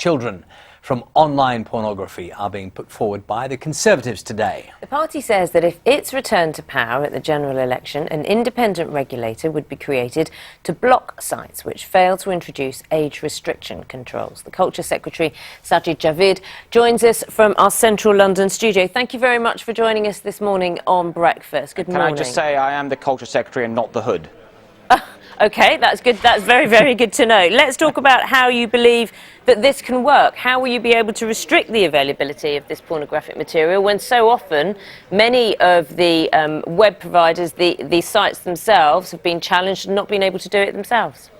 children from online pornography are being put forward by the Conservatives today. The party says that if it's returned to power at the general election, an independent regulator would be created to block sites which fail to introduce age restriction controls. The Culture Secretary, Sajid Javid, joins us from our central London studio. Thank you very much for joining us this morning on Breakfast. Good morning. Can I just say I am the Culture Secretary and not the hood? OK, that's good. That's very, very good to know. Let's talk about how you believe that this can work. How will you be able to restrict the availability of this pornographic material when so often many of the web providers, the sites themselves, have been challenged and not been able to do it themselves?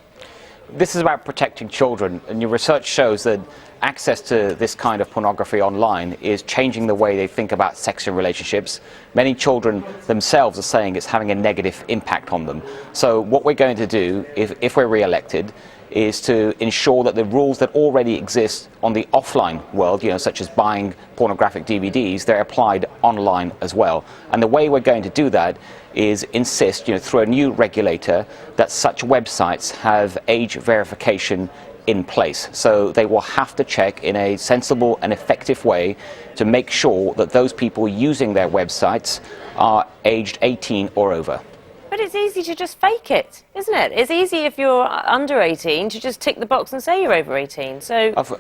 This is about protecting children, and your research shows that access to this kind of pornography online is changing the way they think about sexual relationships. Many children themselves are saying it's having a negative impact on them. So what we're going to do, if we're re-elected, is to ensure that the rules that already exist on the offline world, such as buying pornographic DVDs, they're applied online as well. And the way we're going to do that is insist, through a new regulator, that such websites have age verification in place. So they will have to check in a sensible and effective way to make sure that those people using their websites are aged 18 or over. But it's easy to just fake it, isn't it? It's easy if you're under 18 to just tick the box and say you're over 18. So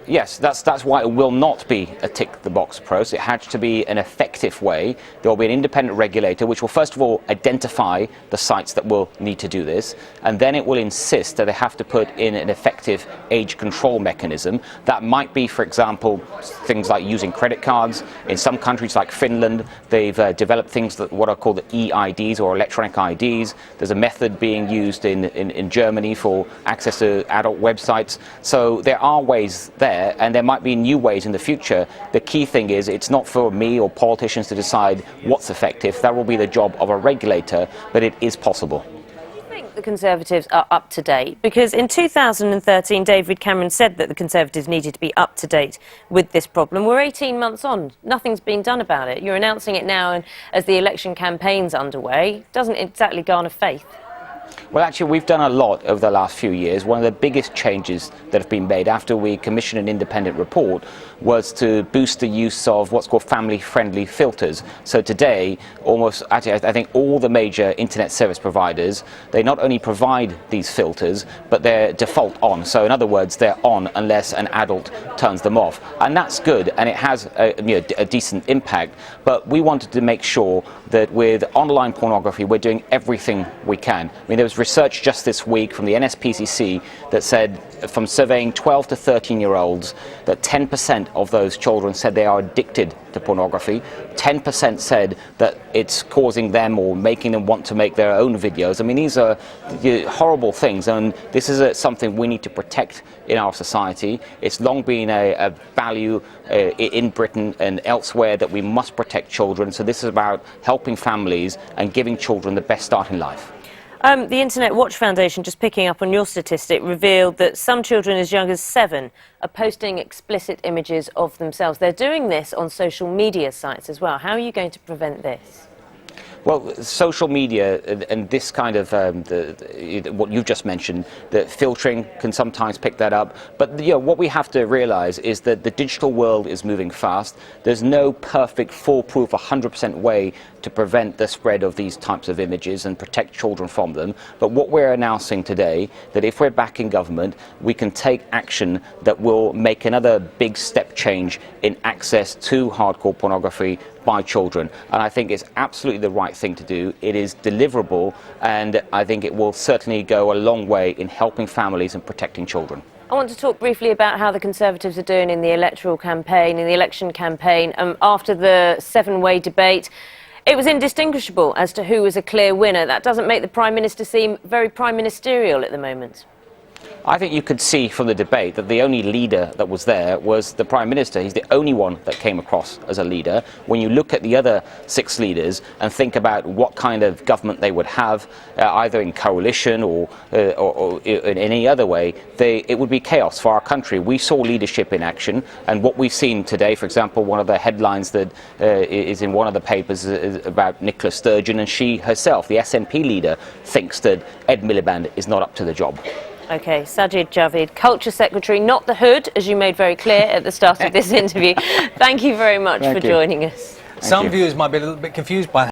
yes, that's why it will not be a tick-the-box process. It has to be an effective way. There will be an independent regulator which will first of all identify the sites that will need to do this, and then it will insist that they have to put in an effective age control mechanism. That might be, for example, things like using credit cards. In some countries like Finland, they've developed things that what are called the e-IDs or electronic IDs. There's a method being used in Germany for access to adult websites. So there are ways there. And there might be new ways in the future. The key thing is it's not for me or politicians to decide what's effective. That will be the job of a regulator, but it is possible. Do you think the Conservatives are up to date? Because in 2013, David Cameron said that the Conservatives needed to be up to date with this problem. We're 18 months on. Nothing's been done about it. You're announcing it now as the election campaign's underway. Doesn't exactly garner faith. Well, actually, we've done a lot over the last few years. One of the biggest changes that have been made after we commissioned an independent report was to boost the use of what's called family-friendly filters. So today, I think all the major internet service providers, they not only provide these filters, but they're default on. So in other words, they're on unless an adult turns them off. And that's good, and it has a decent impact. But we wanted to make sure that with online pornography, we're doing everything we can. I mean, there was research just this week from the NSPCC that said, from surveying 12 to 13-year-olds, that 10% of those children said they are addicted to pornography. 10% said that it's causing them or making them want to make their own videos. I mean, these are horrible things, and this is something we need to protect in our society. It's long been a value in Britain and elsewhere that we must protect children. So this is about helping families and giving children the best start in life. The Internet Watch Foundation, just picking up on your statistic, revealed that some children as young as 7 are posting explicit images of themselves. They're doing this on social media sites as well. How are you going to prevent this? Well, social media and this kind of what you've just mentioned, that filtering can sometimes pick that up. But what we have to realize is that the digital world is moving fast. There's no perfect, foolproof, 100% way to prevent the spread of these types of images and protect children from them. But what we're announcing today, that if we're back in government, we can take action that will make another big step change in access to hardcore pornography by children. And I think it's absolutely the right thing to do. It is deliverable, and I think it will certainly go a long way in helping families and protecting children. I want to talk briefly about how the Conservatives are doing in the electoral campaign, in the election campaign. After the 7-way debate, it was indistinguishable as to who was a clear winner. That doesn't make the Prime Minister seem very prime ministerial at the moment. I think you could see from the debate that the only leader that was there was the Prime Minister. He's the only one that came across as a leader. When you look at the other 6 leaders and think about what kind of government they would have, either in coalition or in any other way, it would be chaos for our country. We saw leadership in action, and what we've seen today, for example, one of the headlines that is in one of the papers is about Nicola Sturgeon, and she herself, the SNP leader, thinks that Ed Miliband is not up to the job. OK, Sajid Javid, Culture Secretary, not the hood, as you made very clear at the start of this interview. Thank you very much for joining us. Some viewers might be a little bit confused by